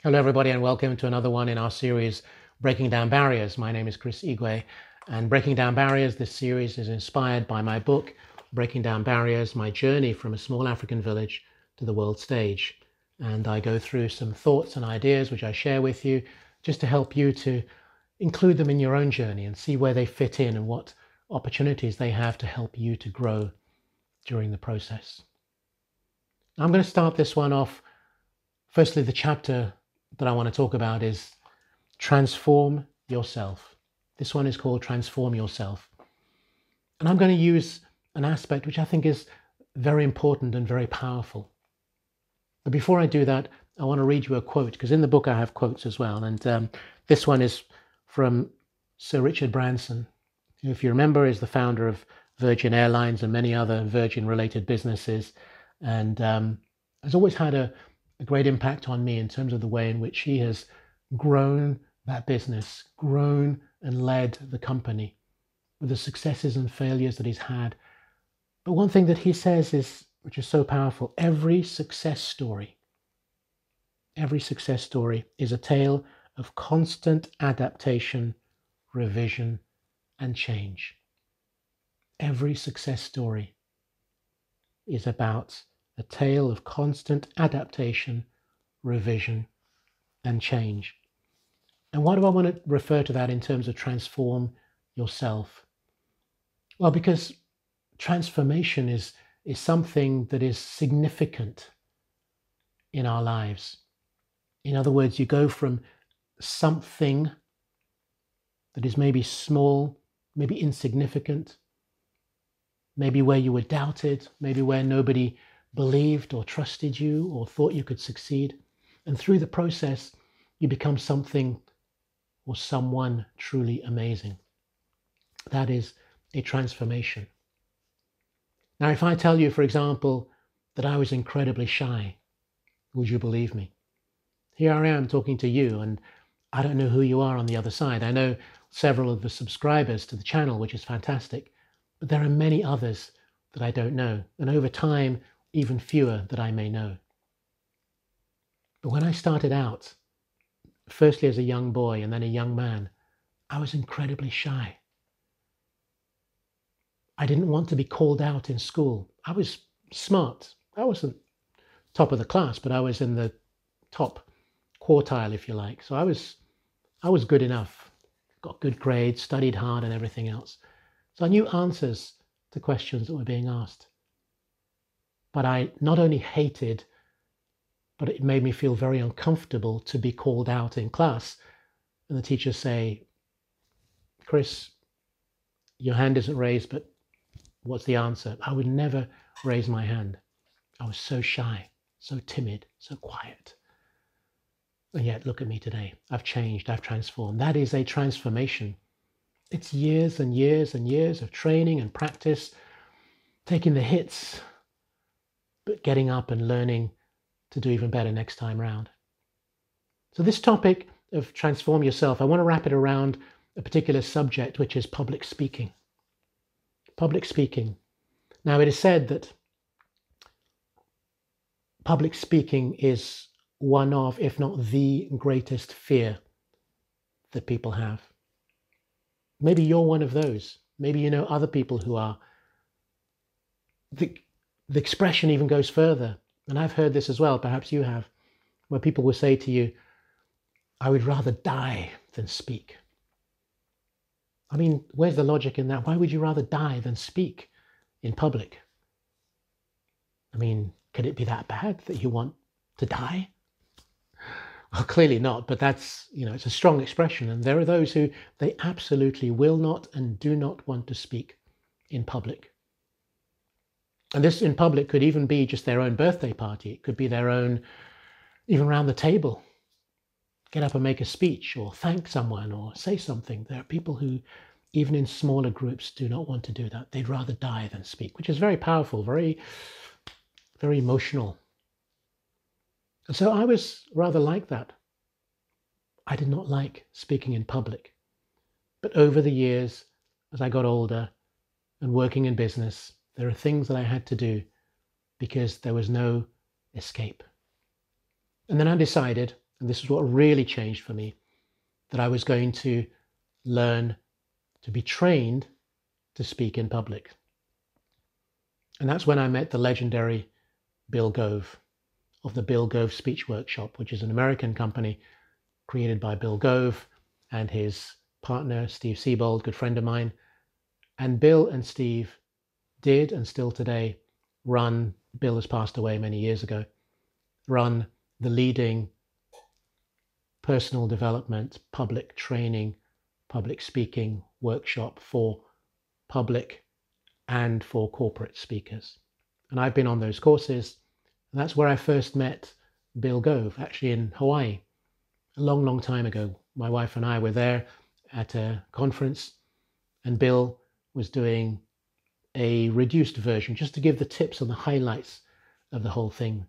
Hello, everybody, and welcome to another one in our series, Breaking Down Barriers. My name is Chris Igwe, and Breaking Down Barriers, this series is inspired by my book, Breaking Down Barriers, My Journey from a Small African Village to the World Stage. And I go through some thoughts and ideas which I share with you just to help you to include them in your own journey and see where they fit in and what opportunities they have to help you to grow during the process. I'm going to start this one off. Firstly, the chapter that I want to talk about is Transform Yourself. This one is called Transform Yourself. And I'm going to use an aspect which I think is very important and very powerful. But before I do that, I want to read you a quote, because in the book I have quotes as well. And this one is from Sir Richard Branson, who, if you remember, is the founder of Virgin Airlines and many other Virgin-related businesses, and has always had a great impact on me in terms of the way in which he has grown that business, grown and led the company with the successes and failures that he's had. But one thing that he says is, which is so powerful, every success story is a tale of constant adaptation, revision, and change. Every success story is about a tale of constant adaptation, revision, and change. And why do I want to refer to that in terms of transform yourself? Well, because transformation is something that is significant in our lives. In other words, you go from something that is maybe small, maybe insignificant, maybe where you were doubted, maybe where nobody believed or trusted you or thought you could succeed. And through the process, you become something or someone truly amazing. That is a transformation. Now, if I tell you, for example, that I was incredibly shy, would you believe me? Here I am talking to you, and I don't know who you are on the other side. I know several of the subscribers to the channel, which is fantastic, but there are many others that I don't know. And over time, even fewer that I may know. But when I started out, firstly as a young boy and then a young man, I was incredibly shy. I didn't want to be called out in school. I was smart. I wasn't top of the class, but I was in the top quartile, if you like. So I was good enough, got good grades, studied hard and everything else. So I knew answers to questions that were being asked. But I not only hated, but it made me feel very uncomfortable to be called out in class. And the teachers say, Chris, your hand isn't raised, but what's the answer? I would never raise my hand. I was so shy, so timid, so quiet. And yet, look at me today. I've changed, I've transformed. That is a transformation. It's years and years and years of training and practice, taking the hits, but getting up and learning to do even better next time round. So this topic of transform yourself, I want to wrap it around a particular subject, which is public speaking. Public speaking. Now, it is said that public speaking is one of, if not the greatest fear that people have. Maybe you're one of those. Maybe you know other people who are. The expression even goes further, and I've heard this as well, perhaps you have, where people will say to you, I would rather die than speak. I mean, where's the logic in that? Why would you rather die than speak in public? I mean, could it be that bad that you want to die? Well, clearly not, but that's, it's a strong expression. And there are those who they absolutely will not and do not want to speak in public. And this in public could even be just their own birthday party. It could be their own, even around the table. Get up and make a speech or thank someone or say something. There are people who, even in smaller groups, do not want to do that. They'd rather die than speak, which is very powerful, very, very emotional. And so I was rather like that. I did not like speaking in public. But over the years, as I got older and working in business, there are things that I had to do because there was no escape. And then I decided And this is what really changed for me, that I was going to learn to be trained to speak in public. And that's when I met the legendary Bill Gove of the Bill Gove Speech Workshop, which is an American company created by Bill Gove and his partner, Steve Siebold, good friend of mine. And Bill and Steve did, and still today, run, Bill has passed away many years ago, run the leading personal development, public training, public speaking workshop for public and for corporate speakers. And I've been on those courses, and that's where I first met Bill Gove, actually in Hawaii, a long, long time ago. My wife and I were there at a conference, and Bill was doing a reduced version just to give the tips and the highlights of the whole thing.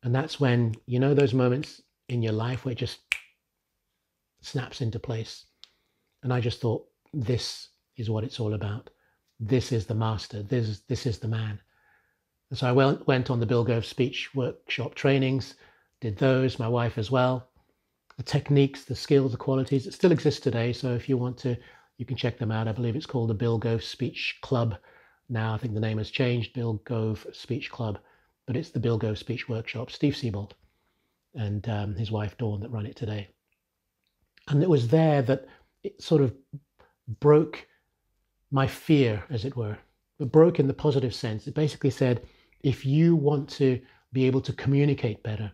And that's when, you know, those moments in your life where it just snaps into place. And I just thought, this is what it's all about. This is the master. This is the man. And so I went on the Bill Gove Speech Workshop trainings, did those, my wife as well. The techniques, the skills, the qualities, it still exists today. So if you want to, you can check them out. I believe it's called the Bill Gove Speech Club. Now I think the name has changed, Bill Gove Speech Club, but it's the Bill Gove Speech Workshop, Steve Siebold and his wife Dawn that run it today. And it was there that it sort of broke my fear, as it were, but broke in the positive sense. It basically said, if you want to be able to communicate better,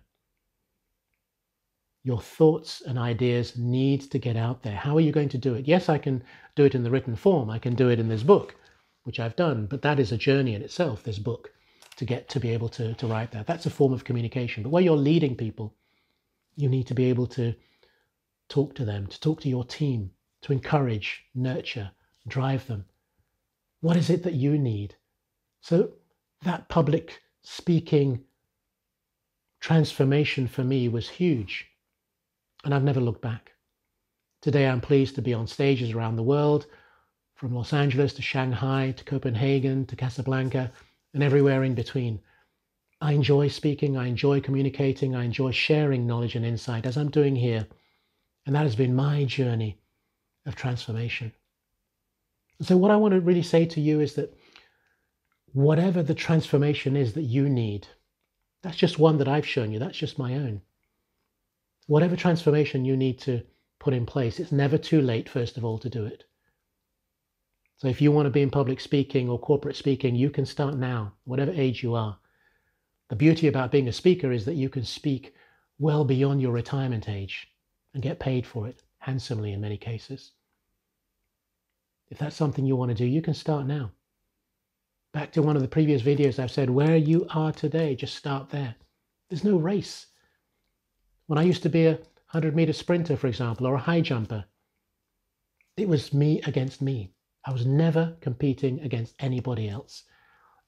your thoughts and ideas need to get out there. How are you going to do it? Yes, I can do it in the written form. I can do it in this book, which I've done, but that is a journey in itself, this book, to get to be able to write that. That's a form of communication. But where you're leading people, you need to be able to talk to them, to talk to your team, to encourage, nurture, drive them. What is it that you need? So that public speaking transformation for me was huge, and I've never looked back. Today I'm pleased to be on stages around the world, from Los Angeles to Shanghai to Copenhagen to Casablanca and everywhere in between. I enjoy speaking, I enjoy communicating, I enjoy sharing knowledge and insight as I'm doing here. And that has been my journey of transformation. And so what I want to really say to you is that whatever the transformation is that you need, that's just one that I've shown you, that's just my own. Whatever transformation you need to put in place, it's never too late, first of all, to do it. So if you want to be in public speaking or corporate speaking, you can start now, whatever age you are. The beauty about being a speaker is that you can speak well beyond your retirement age and get paid for it, handsomely in many cases. If that's something you want to do, you can start now. Back to one of the previous videos, I've said, where you are today, just start there. There's no race. When I used to be a 100-meter sprinter, for example, or a high jumper, it was me against me. I was never competing against anybody else.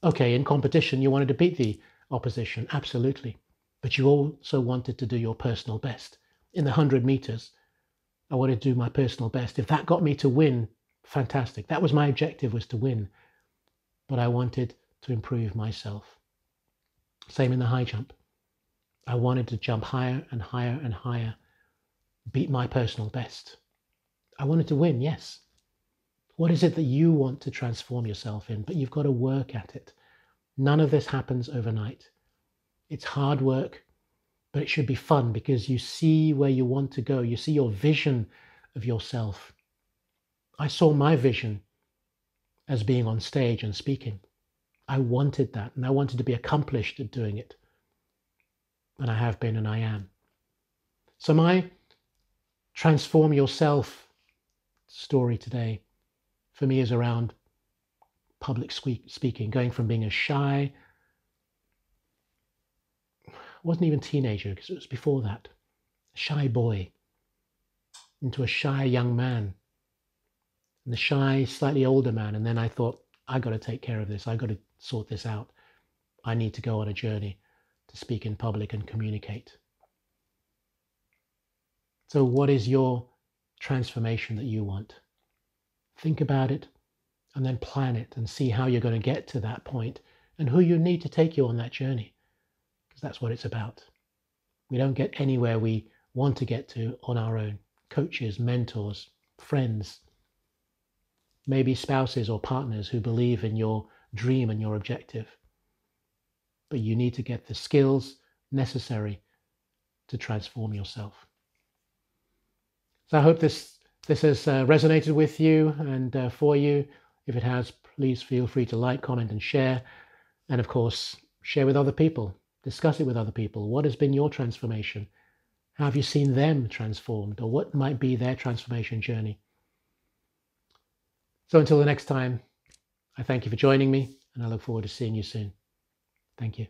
Okay, in competition, you wanted to beat the opposition, absolutely. But you also wanted to do your personal best. In the 100 meters, I wanted to do my personal best. If that got me to win, fantastic. That was my objective, was to win. But I wanted to improve myself. Same in the high jump. I wanted to jump higher and higher and higher, beat my personal best. I wanted to win, yes. What is it that you want to transform yourself in? But you've got to work at it. None of this happens overnight. It's hard work, but it should be fun because you see where you want to go. You see your vision of yourself. I saw my vision as being on stage and speaking. I wanted that, and I wanted to be accomplished at doing it. And I have been, and I am. So my transform yourself story today for me is around public speaking, going from being a shy, wasn't even teenager because it was before that, a shy boy, into a shy young man, and the shy, slightly older man. And then I thought, I got to take care of this. I got to sort this out. I need to go on a journey to speak in public and communicate. So what is your transformation that you want? Think about it and then plan it and see how you're going to get to that point and who you need to take you on that journey, because that's what it's about. We don't get anywhere we want to get to on our own. Coaches, mentors, friends, maybe spouses or partners who believe in your dream and your objective. But you need to get the skills necessary to transform yourself. So I hope this has resonated with you and for you. If it has, please feel free to like, comment, and share. And of course, share with other people. Discuss it with other people. What has been your transformation? How have you seen them transformed? Or what might be their transformation journey? So until the next time, I thank you for joining me, and I look forward to seeing you soon. Thank you.